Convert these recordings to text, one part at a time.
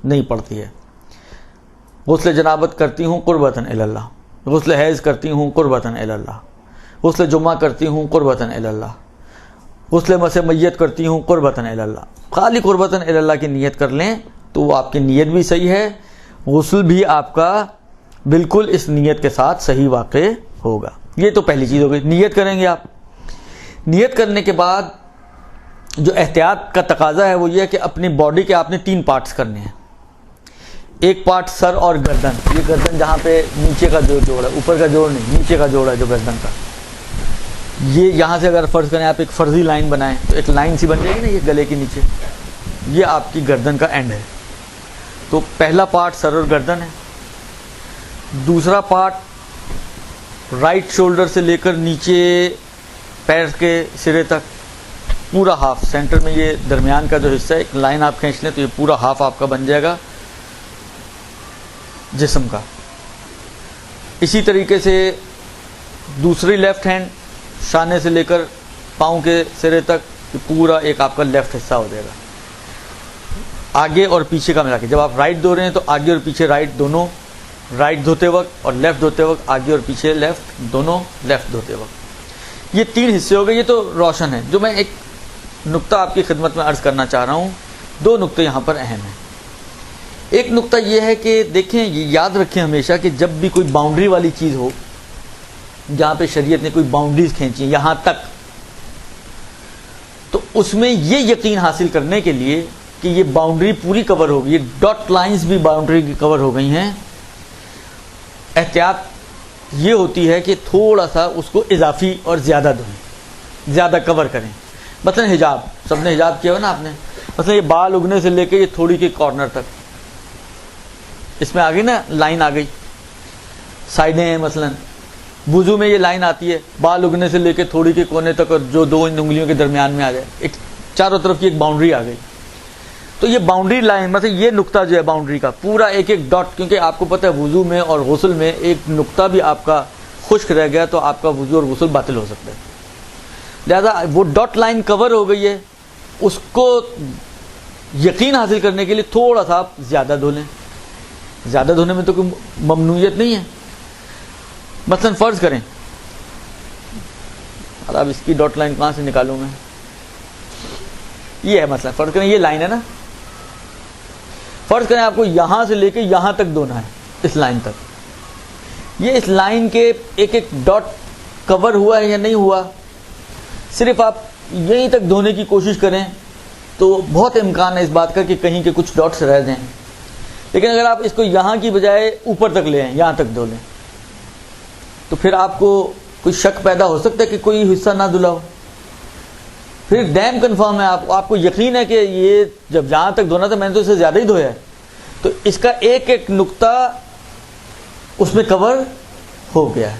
نہیں پڑتی ہے. غسل جنابت کرتی ہوں قربتاً الی اللہ, غسل حیض کرتی ہوں قربتاً الی اللہ, غسل جمعہ کرتی ہوں قربتاً الی اللہ, غسل مسح میت کرتی ہوں قربتاً الی اللہ. خالی قربتاً الی اللہ کی نیت کر لیں تو وہ آپ کی نیت بھی صحیح ہے, غسل بھی آپ کا بالکل اس نیت کے ساتھ صحیح واقع ہوگا. یہ تو پہلی چیز ہو گئی, نیت کریں گے آپ. نیت کرنے کے بعد جو احتیاط کا تقاضا ہے وہ یہ ہے کہ اپنی باڈی کے آپ نے 3 پارٹس کرنے ہیں. ایک پارٹ سر اور گردن, یہ گردن جہاں پہ نیچے کا جو جوڑ ہے, اوپر کا جوڑ نہیں, نیچے کا جوڑ ہے جو گردن کا, یہ یہاں سے اگر فرض کریں آپ ایک فرضی لائن بنائیں تو ایک لائن سی بن جائے گی نا یہ گلے کے نیچے, یہ آپ کی گردن کا اینڈ ہے. تو پہلا پارٹ سر اور گردن ہے. دوسرا پارٹ رائٹ شولڈر سے لے کر نیچے پیر کے سرے تک پورا ہاف, سینٹر میں یہ درمیان کا جو حصہ ہے ایک لائن آپ کھینچ لیں تو یہ پورا ہاف آپ کا بن جائے گا جسم کا. اسی طریقے سے دوسری لیفٹ ہینڈ شانے سے لے کر پاؤں کے سرے تک پورا ایک آپ کا لیفٹ حصہ ہو جائے گا, آگے اور پیچھے کا ملا کے. جب آپ رائٹ دھو رہے ہیں تو آگے اور پیچھے رائٹ دونوں رائٹ دھوتے وقت, اور لیفٹ دھوتے وقت آگے اور پیچھے لیفٹ دونوں لیفٹ دھوتے وقت. یہ 3 حصے ہو گئے. یہ تو روشن ہے. جو میں ایک نقطہ آپ کی خدمت میں عرض کرنا چاہ رہا ہوں, 2 نقطے یہاں پر اہم ہیں. ایک نقطہ یہ ہے کہ دیکھیں, یہ یاد رکھیں ہمیشہ کہ جب بھی کوئی باؤنڈری والی چیز ہو, جہاں پہ شریعت نے کوئی باؤنڈریز کھینچی ہیں یہاں تک, تو اس میں یہ یقین حاصل کرنے کے لیے کہ یہ باؤنڈری پوری کور ہوگی, یہ ڈاٹ لائنز بھی باؤنڈری کی کور ہو گئی ہیں, احتیاط یہ ہوتی ہے کہ تھوڑا سا اس کو اضافی اور زیادہ دھوئیں, زیادہ کور کریں. مثلا حجاب, سب نے حجاب کیا ہوا نا آپ نے, مثلا یہ بال اگنے سے لے کے یہ تھوڑی کے کارنر تک, اس میں آ گئی نا لائن آ گئی, سائڈیں ہیں. مثلا وضو میں یہ لائن آتی ہے بال اگنے سے لے کے تھوڑی کے کونے تک, اور جو 2 انگلیوں کے درمیان میں آ جائے, ایک چاروں طرف کی ایک باؤنڈری آ گئی. تو یہ باؤنڈری لائن, مطلب یہ نقطہ جو ہے باؤنڈری کا پورا ایک ایک ڈاٹ, کیونکہ آپ کو پتہ ہے وضو میں اور غسل میں ایک نقطہ بھی آپ کا خشک رہ گیا تو آپ کا وضو اور غسل باطل ہو سکتا ہے. لہذا وہ ڈاٹ لائن کور ہو گئی ہے, اس کو یقین حاصل کرنے کے لیے تھوڑا سا آپ زیادہ دھو لیں. زیادہ دھونے میں تو کوئی ممنوعیت نہیں ہے. مثلا فرض کریں, اب اس کی ڈاٹ لائن کہاں سے نکالوں میں, یہ ہے مثلا فرض کریں یہ لائن ہے نا, فرض کریں آپ کو یہاں سے لے کے یہاں تک دھونا ہے, اس لائن تک. یہ اس لائن کے ایک ایک ڈاٹ کور ہوا ہے یا نہیں ہوا, صرف آپ یہیں تک دھونے کی کوشش کریں تو بہت امکان ہے اس بات کا کہ کہیں کے کچھ ڈاٹس رہ جائیں. لیکن اگر آپ اس کو یہاں کی بجائے اوپر تک لے آئیں, یہاں تک دھو لیں, تو پھر آپ کو کوئی شک پیدا ہو سکتا ہے کہ کوئی حصہ نہ دھلا ہو. پھر ڈیم کنفرم ہے, آپ کو یقین ہے کہ یہ جب جہاں تک دھونا تھا میں نے تو اس سے زیادہ ہی دھویا ہے, تو اس کا ایک ایک نقطہ اس میں کور ہو گیا ہے.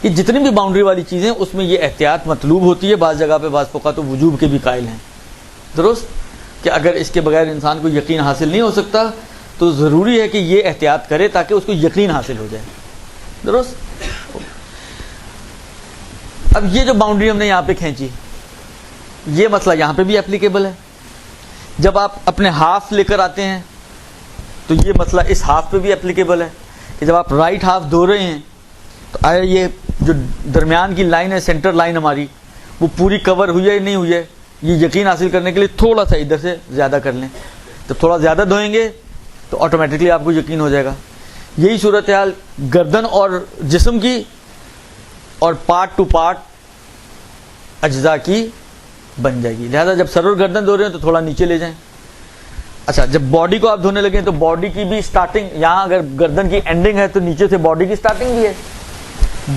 یہ جتنی بھی باؤنڈری والی چیزیں اس میں یہ احتیاط مطلوب ہوتی ہے. بعض جگہ پہ بعض فقہا تو وجوب کے بھی قائل ہیں, درست, کہ اگر اس کے بغیر انسان کو یقین حاصل نہیں ہو سکتا تو ضروری ہے کہ یہ احتیاط کرے تاکہ اس کو یقین حاصل ہو جائے, درست. اب یہ جو باؤنڈری ہم نے یہاں پہ کھینچی, یہ مسئلہ یہاں پہ بھی اپلیکیبل ہے. جب آپ اپنے ہاف لے کر آتے ہیں تو یہ مسئلہ اس ہاف پہ بھی اپلیکیبل ہے کہ جب آپ رائٹ ہاف دھو رہے ہیں تو آیا یہ جو درمیان کی لائن ہے, سینٹر لائن ہماری, وہ پوری کور ہوئی ہے یا نہیں ہوئی ہے, یہ یقین حاصل کرنے کے لیے تھوڑا سا ادھر سے زیادہ کر لیں. تو تھوڑا زیادہ دھوئیں گے تو آٹومیٹکلی آپ کو یقین ہو جائے گا. یہی صورتحال گردن اور جسم کی اور پارٹ ٹو پارٹ اجزاء کی بن جائے گی. لہذا جب سر اور گردن دھو رہے ہیں تو تھوڑا نیچے لے جائیں. اچھا, جب باڈی کو آپ دھونے لگیں تو باڈی کی بھی سٹارٹنگ, یہاں اگر گردن کی اینڈنگ ہے تو نیچے سے باڈی کی سٹارٹنگ بھی ہے.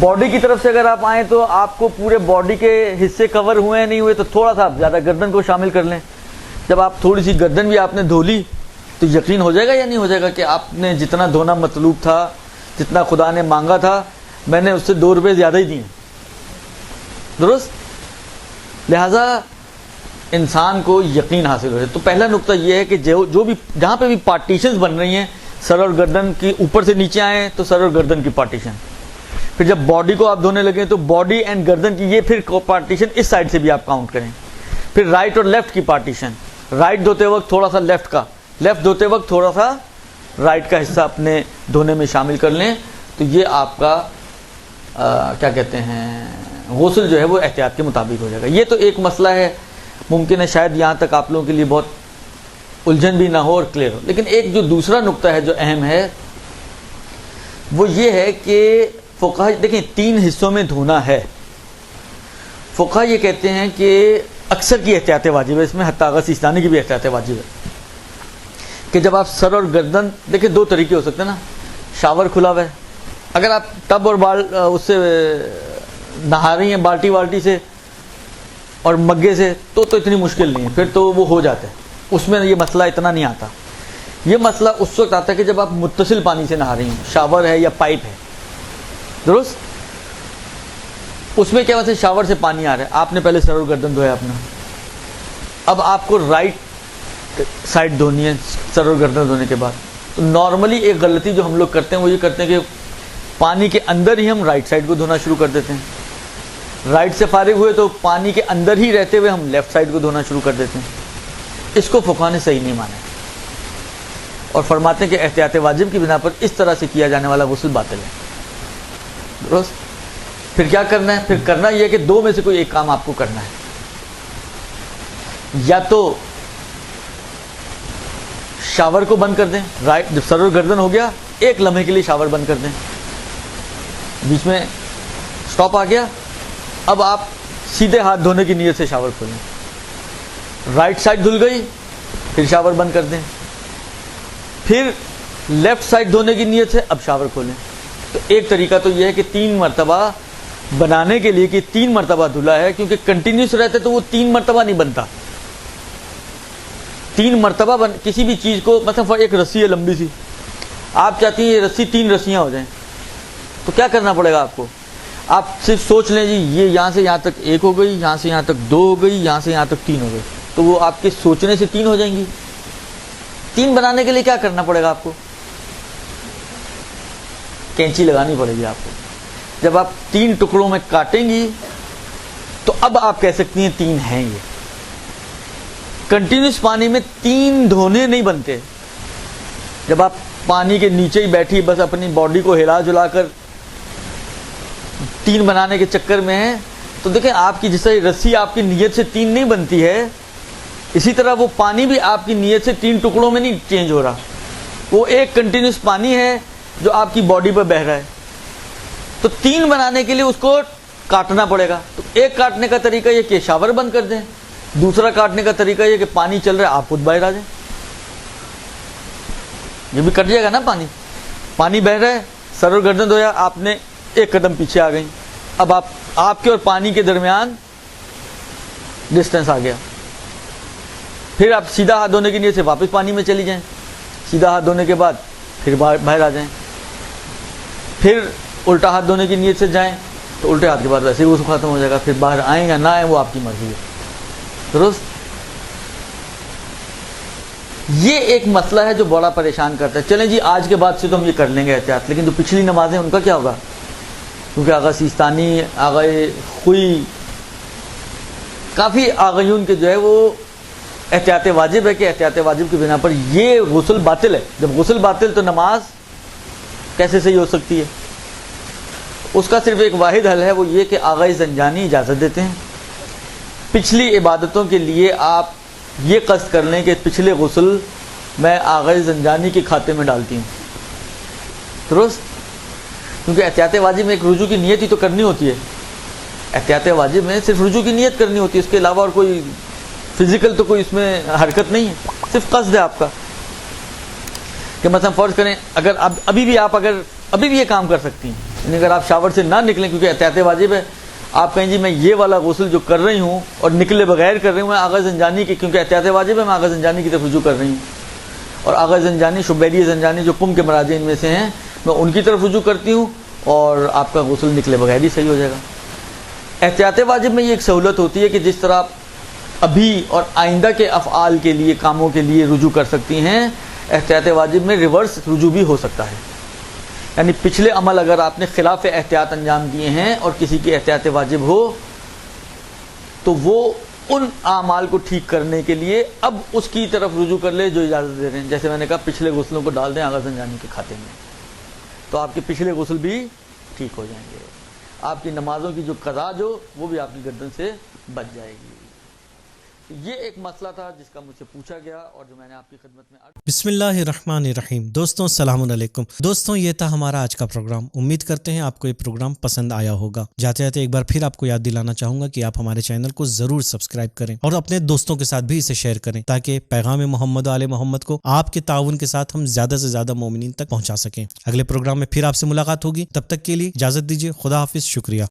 باڈی کی طرف سے اگر آپ آئیں تو آپ کو پورے باڈی کے حصے کور ہوئے ہیں نہیں ہوئے, تو تھوڑا سا زیادہ گردن کو شامل کر لیں. جب آپ تھوڑی سی گردن بھی آپ نے دھو لی تو یقین ہو جائے گا یا نہیں ہو جائے گا کہ آپ نے جتنا دھونا مطلوب تھا, جتنا خدا نے مانگا تھا, میں نے اس سے 2 روپے زیادہ ہی دیے, درست. لہذا انسان کو یقین حاصل ہو جائے. تو پہلا نقطہ یہ ہے کہ جو بھی جہاں پہ بھی پارٹیشنز بن رہی ہیں, سر اور گردن کی اوپر سے نیچے آئیں تو سر اور گردن کی پارٹیشن. پھر جب باڈی کو آپ دھونے لگیں تو باڈی اینڈ گردن کی یہ پھر پارٹیشن اس سائڈ سے بھی آپ کاؤنٹ کریں. پھر رائٹ اور لیفٹ کی پارٹیشن, رائٹ دھوتے وقت تھوڑا سا لیفٹ کا, لیفٹ دھوتے وقت تھوڑا سا رائٹ کا حصہ اپنے دھونے میں شامل کر لیں، تو یہ آپ کا کیا کہتے ہیں غسل جو ہے وہ احتیاط کے مطابق ہو جائے گا۔ یہ تو ایک مسئلہ ہے، ممکن ہے شاید یہاں تک آپ لوگوں کے لیے بہت الجھن بھی نہ ہو اور کلیئر ہو، لیکن ایک جو دوسرا نقطہ ہے جو اہم ہے وہ یہ ہے کہ فقہا دیکھیں 3 حصوں میں دھونا ہے۔ فقہا یہ کہتے ہیں کہ اکثر کی احتیاط واجب ہے، اس میں حتی آغا سیستانی کی بھی احتیاط واجب ہے کہ جب آپ سر اور گردن، دیکھیں 2 طریقے ہو سکتے ہیں نا، شاور کھلا ہوا ہے، اگر آپ ٹب اور اس سے نہا رہی ہیں بالٹی سے اور مگے سے تو اتنی مشکل نہیں ہے، پھر تو وہ ہو جاتا ہے، اس میں یہ مسئلہ اتنا نہیں آتا۔ یہ مسئلہ اس وقت آتا ہے کہ جب آپ متصل پانی سے نہا رہی ہیں، شاور ہے یا پائپ ہے، درست، اس میں کیا ویسے شاور سے پانی آ رہا ہے، آپ نے پہلے سر اور گردن دھویا اپنا، اب آپ کو رائٹ سائڈ دھونی ہے سر اور گردن دھونے کے بعد۔ تو نارملی ایک غلطی جو ہم لوگ کرتے ہیں وہ یہ کرتے ہیں کہ پانی کے اندر ہی ہم رائٹ سائڈ کو دھونا شروع کر دیتے ہیں، رائٹ سے فارغ ہوئے تو پانی کے اندر ہی رہتے ہوئے ہم لیفٹ سائڈ کو دھونا شروع کر دیتے ہیں۔ اس کو فقہا نے صحیح نہیں مانا اور فرماتے ہیں کہ احتیاط واجب کی بنا پر اس طرح سے کیا جانے والا غسل باطل ہے، درست۔ پھر کیا کرنا ہے؟ پھر کرنا یہ ہے کہ 2 میں سے کوئی ایک کام آپ کو کرنا ہے، یا تو شاور کو بند کر دیں، رائٹ جب سر اور گردن ہو گیا 1 لمحے کے لیے شاور بند کر دیں، بیچ میں سٹاپ آ گیا، اب آپ سیدھے ہاتھ دھونے کی نیت سے شاور کھولیں، رائٹ سائڈ دھل گئی پھر شاور بند کر دیں، پھر لیفٹ سائڈ دھونے کی نیت سے اب شاور کھولیں۔ تو ایک طریقہ تو یہ ہے کہ 3 مرتبہ بنانے کے لیے کہ 3 مرتبہ دھلا ہے، کیونکہ کنٹینیوس رہتے تو وہ 3 مرتبہ نہیں بنتا، 3 مرتبہ کسی بھی چیز کو، مثلا ایک رسی ہے لمبی سی، آپ چاہتی ہیں یہ رسی 3 رسیاں ہو جائیں، تو کیا کرنا پڑے گا آپ کو؟ آپ صرف سوچ لیں جی یہ یہاں سے یہاں تک 1 ہو گئی، یہاں سے یہاں تک 2 ہو گئی، یہاں سے یہاں تک 3 ہو گئی، تو وہ آپ کے سوچنے سے 3 ہو جائیں گی۔ 3 بنانے کے لیے کیا کرنا پڑے گا آپ کو؟ کینچی لگانی پڑے گی آپ کو۔ جب آپ 3 ٹکڑوں میں کاٹیں گی تو اب آپ کہہ سکتی ہیں 3 ہیں۔ یہ کنٹینیوس پانی میں 3 دھونے نہیں بنتے، جب آپ پانی کے نیچے ہی بیٹھی بس اپنی باڈی کو ہلا جلا کر 3 بنانے کے چکر میں ہیں، تو دیکھیں آپ کی جس طرح رسی آپ کی نیت سے 3 نہیں بنتی ہے، اسی طرح وہ پانی بھی آپ کی نیت سے 3 ٹکڑوں میں نہیں چینج ہو رہا، وہ ایک کنٹینیوس پانی ہے جو آپ کی باڈی پر بہہ رہا ہے۔ تو 3 بنانے کے لیے اس کو کاٹنا پڑے گا، تو ایک کاٹنے کا طریقہ یہ کہ شاور بند کر دیں، دوسرا کاٹنے کا طریقہ یہ کہ پانی چل رہا ہے آپ خود باہر آ جائیں، یہ بھی کٹ جائے گا نا، پانی بہہ رہا ہے، سر اور گردن دھویا، آپ نے 1 قدم پیچھے آ گئی، اب آپ کے اور پانی کے درمیان ڈسٹینس آ گیا، پھر آپ سیدھا ہاتھ دھونے کی نیت سے واپس پانی میں چلی جائیں، سیدھا ہاتھ دھونے کے بعد پھر باہر آ جائیں، پھر الٹا ہاتھ دھونے کی نیت سے جائیں تو الٹے ہاتھ کے بعد ویسے ہی وہ ختم ہو جائے گا، پھر باہر آئیں یا نہ آئیں وہ آپ کی مرضی ہے، درست۔ یہ ایک مسئلہ ہے جو بڑا پریشان کرتا ہے۔ چلیں جی آج کے بعد سے تو ہم یہ کر لیں گے احتیاط، لیکن جو پچھلی نمازیں ان کا کیا ہوگا؟ کیونکہ آغا سیستانی، آغا خوئی، کافی آغیون کے جو ہے وہ احتیاط واجب ہے کہ احتیاط واجب کی بنا پر یہ غسل باطل ہے۔ جب غسل باطل تو نماز کیسے صحیح ہو سکتی ہے؟ اس کا صرف ایک واحد حل ہے، وہ یہ کہ آغا زنجانی اجازت دیتے ہیں پچھلی عبادتوں کے لیے آپ یہ قصد کر لیں کہ پچھلے غسل میں آغا زنجانی کے کھاتے میں ڈالتی ہوں، درست، کیونکہ احتیاط واجب میں ایک رجوع کی نیت ہی تو کرنی ہوتی ہے، احتیاط واجب میں صرف رجوع کی نیت کرنی ہوتی ہے، اس کے علاوہ اور کوئی فزیکل تو کوئی اس میں حرکت نہیں ہے، صرف قصد ہے آپ کا کہ مثلا فرض کریں اگر ابھی بھی یہ کام کر سکتی ہیں، یعنی اگر آپ شاور سے نہ نکلیں کیونکہ احتیاط واجب ہے، آپ کہیں جی میں یہ والا غسل جو کر رہی ہوں اور نکلے بغیر کر رہی ہوں، میں آغا زنجانی کی، کیونکہ احتیاط واجب ہے، میں آغا زنجانی کی طرف رجوع کر رہی ہوں، اور آغا زنجانی شبیری زنجانی جو قم کے مراجع ان میں سے ہیں، میں ان کی طرف رجوع کرتی ہوں اور آپ کا غسل نکلے بغیر ہی صحیح ہو جائے گا۔ احتیاط واجب میں یہ ایک سہولت ہوتی ہے کہ جس طرح ابھی اور آئندہ کے افعال کے لیے، کاموں کے لیے رجوع کر سکتی ہیں، احتیاط واجب میں ریورس رجوع بھی ہو سکتا ہے، یعنی پچھلے عمل اگر آپ نے خلاف احتیاط انجام دیے ہیں اور کسی کی احتیاط واجب ہو تو وہ ان اعمال کو ٹھیک کرنے کے لیے اب اس کی طرف رجوع کر لے جو اجازت دے رہے ہیں. جیسے میں نے کہا پچھلے غسلوں کو ڈال دیں آغا زنجانی کے کھاتے میں, تو آپ کے پچھلے غسل بھی ٹھیک ہو جائیں گے. آپ کی نمازوں کی جو قضا جو وہ بھی آپ کی گردن سے بچ جائے گی. یہ ایک مسئلہ تھا جس کا مجھ سے پوچھا گیا اور جو میں نے آپ کی خدمت میں بسم اللہ الرحمن الرحیم. دوستوں السلام علیکم. دوستوں یہ تھا ہمارا آج کا پروگرام. امید کرتے ہیں آپ کو یہ پروگرام پسند آیا ہوگا. جاتے جاتے ایک بار پھر آپ کو یاد دلانا چاہوں گا کہ آپ ہمارے چینل کو ضرور سبسکرائب کریں اور اپنے دوستوں کے ساتھ بھی اسے شیئر کریں تاکہ پیغام محمد و آل محمد کو آپ کے تعاون کے ساتھ ہم زیادہ سے زیادہ مومنین تک پہنچا سکیں. اگلے پروگرام میں پھر آپ سے ملاقات ہوگی. تب تک کے لیے اجازت دیجیے. خدا حافظ. شکریہ.